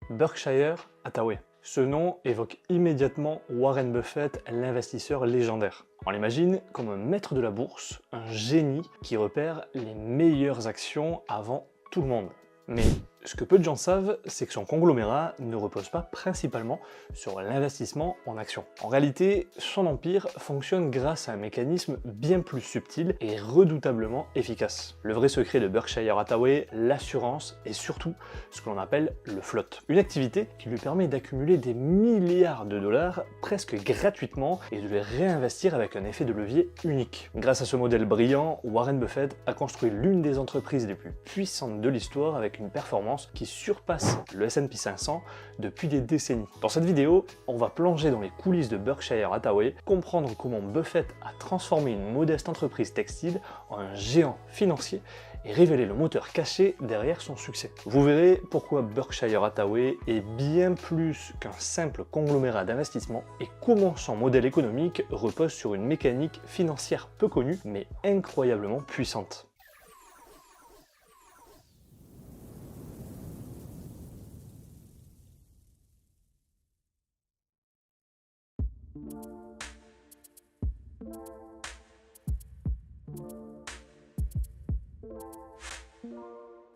Berkshire Hathaway. Ce nom évoque immédiatement Warren Buffett, l'investisseur légendaire. On l'imagine comme un maître de la bourse, un génie qui repère les meilleures actions avant tout le monde. Mais ce que peu de gens savent, c'est que son conglomérat ne repose pas principalement sur l'investissement en actions. En réalité, son empire fonctionne grâce à un mécanisme bien plus subtil et redoutablement efficace. Le vrai secret de Berkshire Hathaway, l'assurance et surtout ce que l'on appelle le float. Une activité qui lui permet d'accumuler des milliards de dollars presque gratuitement et de les réinvestir avec un effet de levier unique. Grâce à ce modèle brillant, Warren Buffett a construit l'une des entreprises les plus puissantes de l'histoire avec une performance qui surpasse le S&P 500 depuis des décennies. Dans cette vidéo, on va plonger dans les coulisses de Berkshire Hathaway, comprendre comment Buffett a transformé une modeste entreprise textile en un géant financier et révéler le moteur caché derrière son succès. Vous verrez pourquoi Berkshire Hathaway est bien plus qu'un simple conglomérat d'investissement et comment son modèle économique repose sur une mécanique financière peu connue mais incroyablement puissante.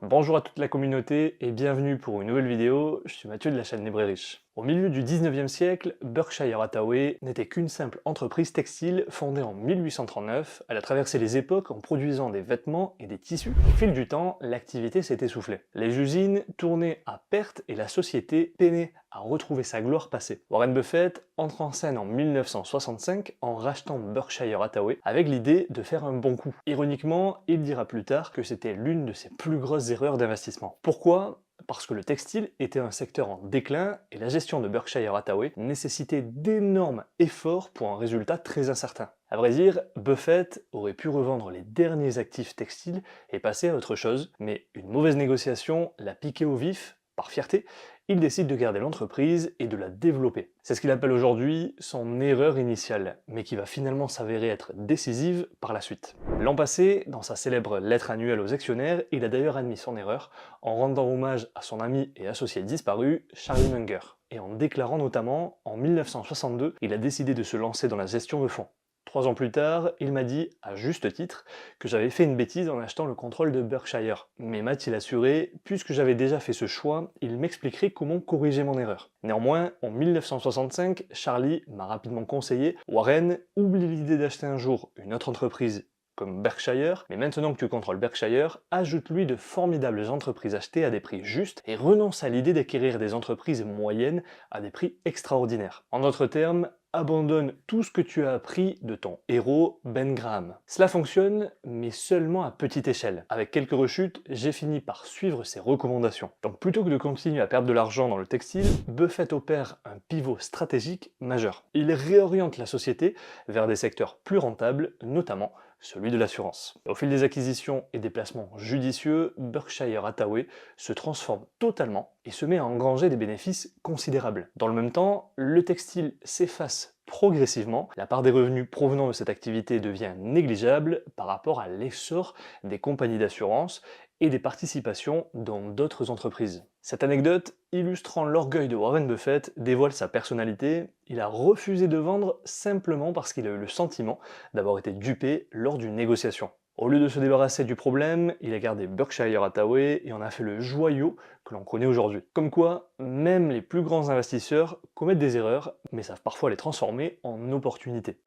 Bonjour à toute la communauté et bienvenue pour une nouvelle vidéo, je suis Mathieu de la chaîne Libre et Riche. Au milieu du 19e siècle, Berkshire Hathaway n'était qu'une simple entreprise textile fondée en 1839. Elle a traversé les époques en produisant des vêtements et des tissus. Au fil du temps, l'activité s'est essoufflée. Les usines tournaient à perte et la société peinait à retrouver sa gloire passée. Warren Buffett entre en scène en 1965 en rachetant Berkshire Hathaway avec l'idée de faire un bon coup. Ironiquement, il dira plus tard que c'était l'une de ses plus grosses erreurs d'investissement. Pourquoi ? Parce que le textile était un secteur en déclin et la gestion de Berkshire Hathaway nécessitait d'énormes efforts pour un résultat très incertain. À vrai dire, Buffett aurait pu revendre les derniers actifs textiles et passer à autre chose, mais une mauvaise négociation l'a piqué au vif. Par fierté, il décide de garder l'entreprise et de la développer. C'est ce qu'il appelle aujourd'hui son erreur initiale, mais qui va finalement s'avérer être décisive par la suite. L'an passé, dans sa célèbre lettre annuelle aux actionnaires, il a d'ailleurs admis son erreur en rendant hommage à son ami et associé disparu, Charlie Munger, et en déclarant notamment, en 1962, il a décidé de se lancer dans la gestion de fonds. 3 ans plus tard, il m'a dit, à juste titre, que j'avais fait une bêtise en achetant le contrôle de Berkshire. Mais m'a-t-il assuré, puisque j'avais déjà fait ce choix, il m'expliquerait comment corriger mon erreur. Néanmoins, en 1965, Charlie m'a rapidement conseillé « Warren, oublie l'idée d'acheter un jour une autre entreprise comme Berkshire, mais maintenant que tu contrôles Berkshire, ajoute-lui de formidables entreprises achetées à des prix justes et renonce à l'idée d'acquérir des entreprises moyennes à des prix extraordinaires. En d'autres termes, abandonne tout ce que tu as appris de ton héros Ben Graham. Cela fonctionne, mais seulement à petite échelle. Avec quelques rechutes, j'ai fini par suivre ses recommandations. Donc plutôt que de continuer à perdre de l'argent dans le textile, Buffett opère un pivot stratégique majeur. Il réoriente la société vers des secteurs plus rentables, notamment celui de l'assurance. Au fil des acquisitions et des placements judicieux, Berkshire Hathaway se transforme totalement et se met à engranger des bénéfices considérables. Dans le même temps, le textile s'efface progressivement, la part des revenus provenant de cette activité devient négligeable par rapport à l'essor des compagnies d'assurance et des participations dans d'autres entreprises. Cette anecdote, illustrant l'orgueil de Warren Buffett, dévoile sa personnalité. Il a refusé de vendre simplement parce qu'il a eu le sentiment d'avoir été dupé lors d'une négociation. Au lieu de se débarrasser du problème, il a gardé Berkshire Hathaway et en a fait le joyau que l'on connaît aujourd'hui. Comme quoi, même les plus grands investisseurs commettent des erreurs, mais savent parfois les transformer en opportunités.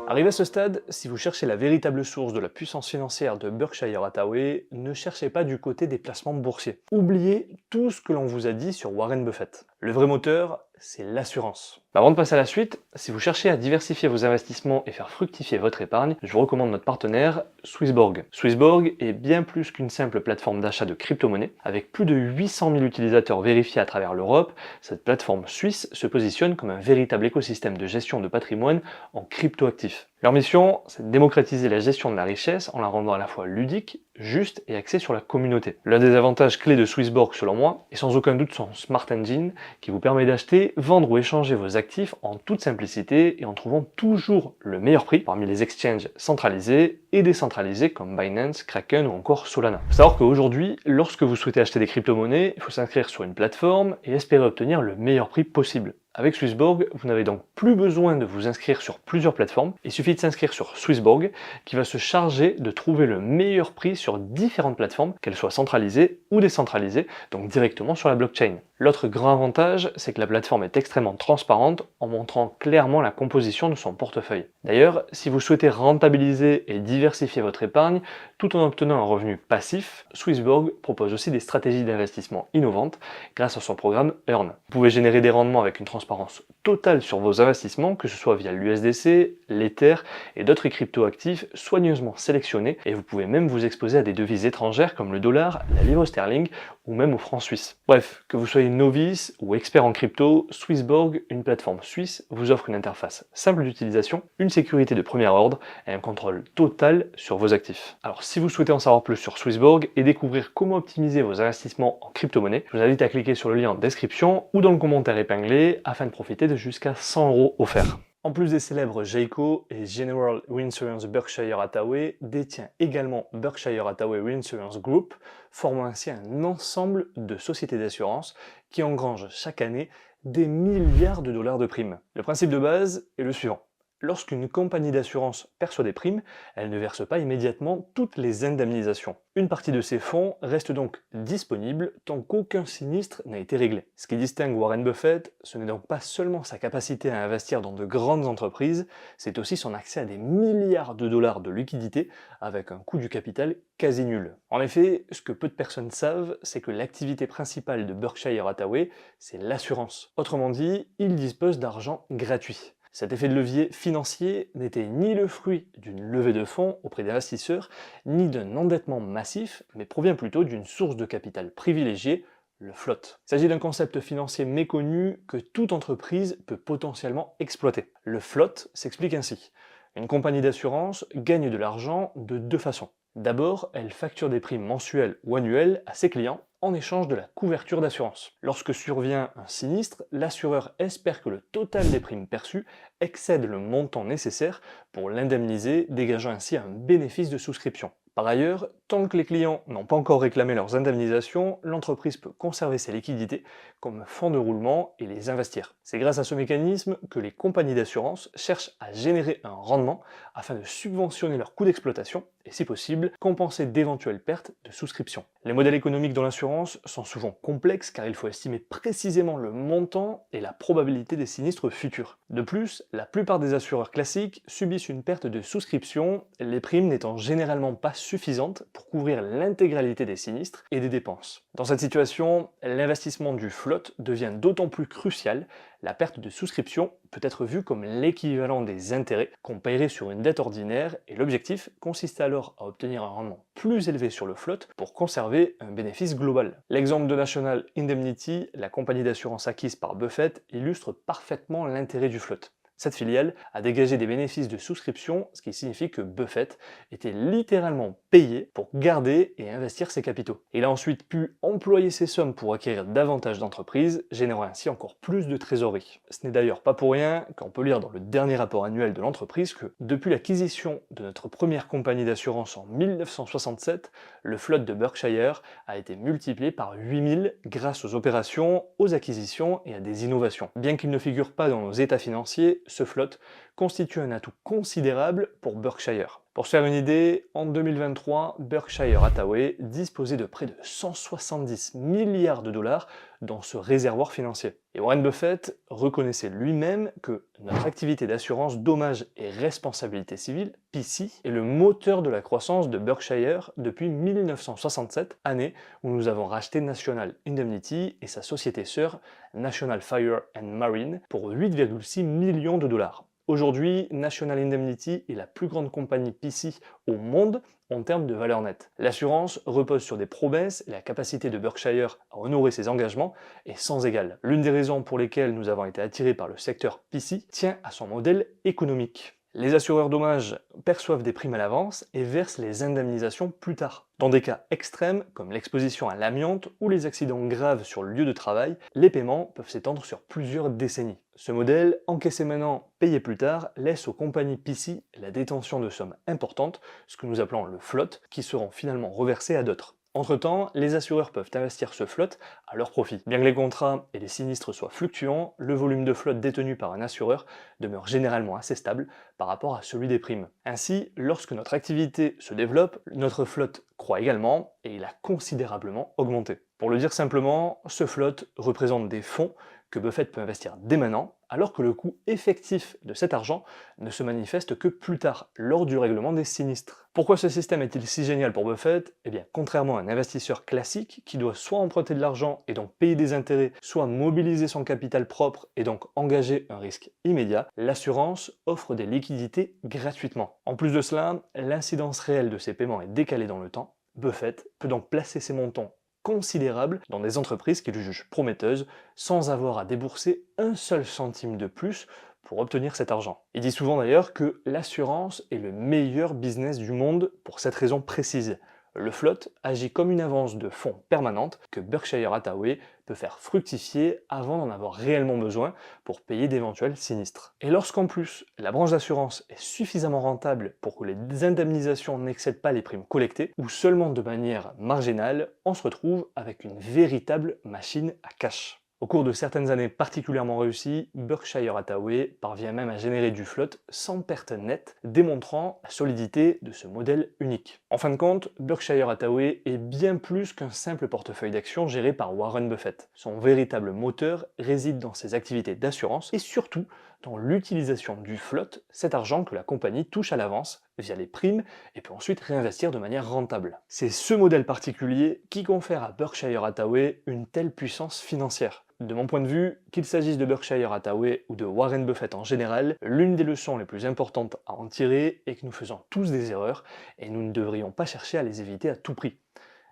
Arrivé à ce stade, si vous cherchez la véritable source de la puissance financière de Berkshire Hathaway, ne cherchez pas du côté des placements boursiers. Oubliez tout ce que l'on vous a dit sur Warren Buffett. Le vrai moteur, c'est l'assurance. Avant de passer à la suite, si vous cherchez à diversifier vos investissements et faire fructifier votre épargne, je vous recommande notre partenaire Swissborg. Swissborg est bien plus qu'une simple plateforme d'achat de crypto-monnaies. Avec plus de 800 000 utilisateurs vérifiés à travers l'Europe, cette plateforme suisse se positionne comme un véritable écosystème de gestion de patrimoine en crypto-actifs. Leur mission, c'est de démocratiser la gestion de la richesse en la rendant à la fois ludique, juste et axée sur la communauté. L'un des avantages clés de Swissborg selon moi est sans aucun doute son Smart Engine qui vous permet d'acheter, vendre ou échanger vos actifs en toute simplicité et en trouvant toujours le meilleur prix parmi les exchanges centralisés et décentralisés comme Binance, Kraken ou encore Solana. Il faut savoir qu'aujourd'hui, lorsque vous souhaitez acheter des crypto-monnaies, il faut s'inscrire sur une plateforme et espérer obtenir le meilleur prix possible. Avec Swissborg, vous n'avez donc plus besoin de vous inscrire sur plusieurs plateformes, il suffit de s'inscrire sur Swissborg qui va se charger de trouver le meilleur prix sur différentes plateformes, qu'elles soient centralisées ou décentralisées, donc directement sur la blockchain. L'autre grand avantage, c'est que la plateforme est extrêmement transparente en montrant clairement la composition de son portefeuille. D'ailleurs, si vous souhaitez rentabiliser et diversifier votre épargne tout en obtenant un revenu passif, Swissborg propose aussi des stratégies d'investissement innovantes grâce à son programme Earn. Vous pouvez générer des rendements avec une transparence totale sur vos investissements, que ce soit via l'USDC, l'Ether et d'autres crypto-actifs soigneusement sélectionnés, et vous pouvez même vous exposer à des devises étrangères comme le dollar, la livre sterling ou même au franc suisse. Bref, que vous soyez novice ou expert en crypto, Swissborg, une plateforme suisse, vous offre une interface simple d'utilisation, une sécurité de premier ordre et un contrôle total sur vos actifs. Alors si vous souhaitez en savoir plus sur Swissborg et découvrir comment optimiser vos investissements en crypto-monnaie, je vous invite à cliquer sur le lien en description ou dans le commentaire épinglé afin de profiter de jusqu'à 100 € offerts. En plus des célèbres Geico et General Reinsurance Berkshire Hathaway, détient également Berkshire Hathaway Reinsurance Group, formant ainsi un ensemble de sociétés d'assurance qui engrangent chaque année des milliards de dollars de primes. Le principe de base est le suivant. Lorsqu'une compagnie d'assurance perçoit des primes, elle ne verse pas immédiatement toutes les indemnisations. Une partie de ces fonds reste donc disponible tant qu'aucun sinistre n'a été réglé. Ce qui distingue Warren Buffett, ce n'est donc pas seulement sa capacité à investir dans de grandes entreprises, c'est aussi son accès à des milliards de dollars de liquidités avec un coût du capital quasi nul. En effet, ce que peu de personnes savent, c'est que l'activité principale de Berkshire Hathaway, c'est l'assurance. Autrement dit, il dispose d'argent gratuit. Cet effet de levier financier n'était ni le fruit d'une levée de fonds auprès d'investisseurs, ni d'un endettement massif, mais provient plutôt d'une source de capital privilégiée, le float. Il s'agit d'un concept financier méconnu que toute entreprise peut potentiellement exploiter. Le float s'explique ainsi. Une compagnie d'assurance gagne de l'argent de deux façons. D'abord, elle facture des primes mensuelles ou annuelles à ses clients en échange de la couverture d'assurance. Lorsque survient un sinistre, l'assureur espère que le total des primes perçues excède le montant nécessaire pour l'indemniser, dégageant ainsi un bénéfice de souscription. Par ailleurs, tant que les clients n'ont pas encore réclamé leurs indemnisations, l'entreprise peut conserver ses liquidités comme fonds de roulement et les investir. C'est grâce à ce mécanisme que les compagnies d'assurance cherchent à générer un rendement afin de subventionner leurs coûts d'exploitation et, si possible, compenser d'éventuelles pertes de souscription. Les modèles économiques dans l'assurance sont souvent complexes car il faut estimer précisément le montant et la probabilité des sinistres futurs. De plus, la plupart des assureurs classiques subissent une perte de souscription, les primes n'étant généralement pas suffisantes pour couvrir l'intégralité des sinistres et des dépenses. Dans cette situation, l'investissement du float devient d'autant plus crucial. La perte de souscription peut être vue comme l'équivalent des intérêts qu'on paierait sur une dette ordinaire et l'objectif consiste alors à obtenir un rendement plus élevé sur le float pour conserver un bénéfice global. L'exemple de National Indemnity, la compagnie d'assurance acquise par Buffett, illustre parfaitement l'intérêt du float. Cette filiale a dégagé des bénéfices de souscription, ce qui signifie que Buffett était littéralement payé pour garder et investir ses capitaux. Il a ensuite pu employer ces sommes pour acquérir davantage d'entreprises, générant ainsi encore plus de trésorerie. Ce n'est d'ailleurs pas pour rien qu'on peut lire dans le dernier rapport annuel de l'entreprise que, depuis l'acquisition de notre première compagnie d'assurance en 1967, le float de Berkshire a été multiplié par 8000 grâce aux opérations, aux acquisitions et à des innovations. Bien qu'il ne figure pas dans nos états financiers, ce float constitue un atout considérable pour Berkshire. Pour se faire une idée, en 2023, Berkshire Hathaway disposait de près de 170 milliards de dollars dans ce réservoir financier. Et Warren Buffett reconnaissait lui-même que notre activité d'assurance dommages et responsabilité civile, PC, est le moteur de la croissance de Berkshire depuis 1967, année où nous avons racheté National Indemnity et sa société sœur National Fire and Marine pour 8,6 millions de dollars. Aujourd'hui, National Indemnity est la plus grande compagnie PC au monde en termes de valeur nette. L'assurance repose sur des promesses et la capacité de Berkshire à honorer ses engagements est sans égale. L'une des raisons pour lesquelles nous avons été attirés par le secteur PC tient à son modèle économique. Les assureurs dommages perçoivent des primes à l'avance et versent les indemnisations plus tard. Dans des cas extrêmes, comme l'exposition à l'amiante ou les accidents graves sur le lieu de travail, les paiements peuvent s'étendre sur plusieurs décennies. Ce modèle, encaisser maintenant, payer plus tard, laisse aux compagnies PC la détention de sommes importantes, ce que nous appelons le float, qui seront finalement reversées à d'autres. Entre-temps, les assureurs peuvent investir ce float à leur profit. Bien que les contrats et les sinistres soient fluctuants, le volume de flotte détenu par un assureur demeure généralement assez stable par rapport à celui des primes. Ainsi, lorsque notre activité se développe, notre flotte croît également et il a considérablement augmenté. Pour le dire simplement, ce float représente des fonds que Buffett peut investir dès maintenant, alors que le coût effectif de cet argent ne se manifeste que plus tard, lors du règlement des sinistres. Pourquoi ce système est-il si génial pour Buffett? Eh bien, contrairement à un investisseur classique qui doit soit emprunter de l'argent et donc payer des intérêts, soit mobiliser son capital propre et donc engager un risque immédiat, l'assurance offre des liquidités gratuitement. En plus de cela, l'incidence réelle de ces paiements est décalée dans le temps. Buffett peut donc placer ses montants considérables dans des entreprises qu'il juge prometteuses sans avoir à débourser un seul centime de plus pour obtenir cet argent. Il dit souvent d'ailleurs que l'assurance est le meilleur business du monde pour cette raison précise. Le float agit comme une avance de fonds permanente que Berkshire Hathaway peut faire fructifier avant d'en avoir réellement besoin pour payer d'éventuels sinistres. Et lorsqu'en plus la branche d'assurance est suffisamment rentable pour que les indemnisations n'excèdent pas les primes collectées, ou seulement de manière marginale, on se retrouve avec une véritable machine à cash. Au cours de certaines années particulièrement réussies, Berkshire Hathaway parvient même à générer du float sans perte nette, démontrant la solidité de ce modèle unique. En fin de compte, Berkshire Hathaway est bien plus qu'un simple portefeuille d'actions géré par Warren Buffett. Son véritable moteur réside dans ses activités d'assurance et surtout dans l'utilisation du float, cet argent que la compagnie touche à l'avance via les primes et peut ensuite réinvestir de manière rentable. C'est ce modèle particulier qui confère à Berkshire Hathaway une telle puissance financière. De mon point de vue, qu'il s'agisse de Berkshire Hathaway ou de Warren Buffett en général, l'une des leçons les plus importantes à en tirer est que nous faisons tous des erreurs et nous ne devrions pas chercher à les éviter à tout prix.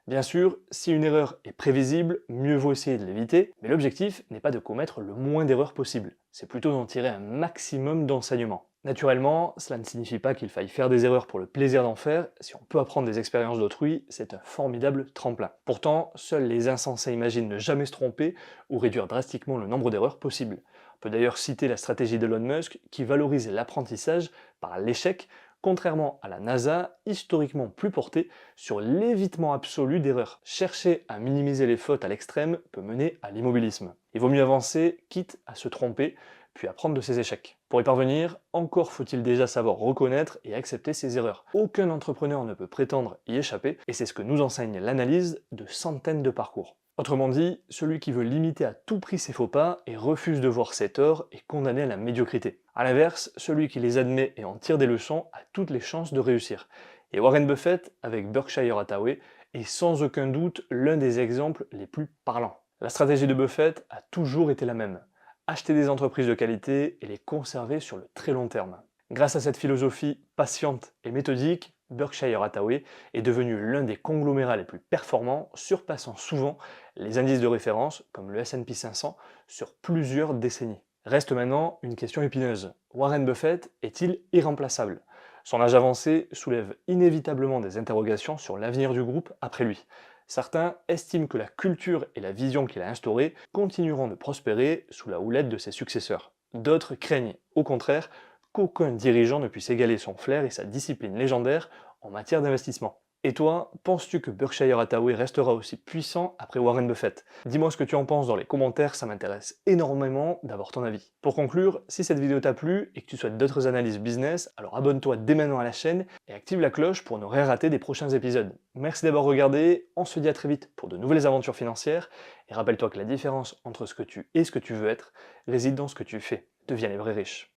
Bien sûr, si une erreur est prévisible, mieux vaut essayer de l'éviter, mais l'objectif n'est pas de commettre le moins d'erreurs possible, c'est plutôt d'en tirer un maximum d'enseignements. Naturellement, cela ne signifie pas qu'il faille faire des erreurs pour le plaisir d'en faire, si on peut apprendre des expériences d'autrui, c'est un formidable tremplin. Pourtant, seuls les insensés imaginent ne jamais se tromper ou réduire drastiquement le nombre d'erreurs possibles. On peut d'ailleurs citer la stratégie d'Elon Musk qui valorise l'apprentissage par l'échec, contrairement à la NASA, historiquement plus portée sur l'évitement absolu d'erreurs. Chercher à minimiser les fautes à l'extrême peut mener à l'immobilisme. Il vaut mieux avancer, quitte à se tromper, puis apprendre de ses échecs. Pour y parvenir, encore faut-il déjà savoir reconnaître et accepter ses erreurs. Aucun entrepreneur ne peut prétendre y échapper, et c'est ce que nous enseigne l'analyse de centaines de parcours. Autrement dit, celui qui veut limiter à tout prix ses faux pas et refuse de voir ses torts est condamné à la médiocrité. A l'inverse, celui qui les admet et en tire des leçons a toutes les chances de réussir. Et Warren Buffett, avec Berkshire Hathaway, est sans aucun doute l'un des exemples les plus parlants. La stratégie de Buffett a toujours été la même: acheter des entreprises de qualité et les conserver sur le très long terme. Grâce à cette philosophie patiente et méthodique, Berkshire Hathaway est devenu l'un des conglomérats les plus performants, surpassant souvent les indices de référence, comme le S&P 500, sur plusieurs décennies. Reste maintenant une question épineuse. Warren Buffett est-il irremplaçable? Son âge avancé soulève inévitablement des interrogations sur l'avenir du groupe après lui. Certains estiment que la culture et la vision qu'il a instaurée continueront de prospérer sous la houlette de ses successeurs. D'autres craignent, au contraire, qu'aucun dirigeant ne puisse égaler son flair et sa discipline légendaire en matière d'investissement. Et toi, penses-tu que Berkshire Hathaway restera aussi puissant après Warren Buffett? Dis-moi ce que tu en penses dans les commentaires, ça m'intéresse énormément d'avoir ton avis. Pour conclure, si cette vidéo t'a plu et que tu souhaites d'autres analyses business, alors abonne-toi dès maintenant à la chaîne et active la cloche pour ne rien rater des prochains épisodes. Merci d'avoir regardé, on se dit à très vite pour de nouvelles aventures financières, et rappelle-toi que la différence entre ce que tu es et ce que tu veux être réside dans ce que tu fais. Deviens les vrais riches.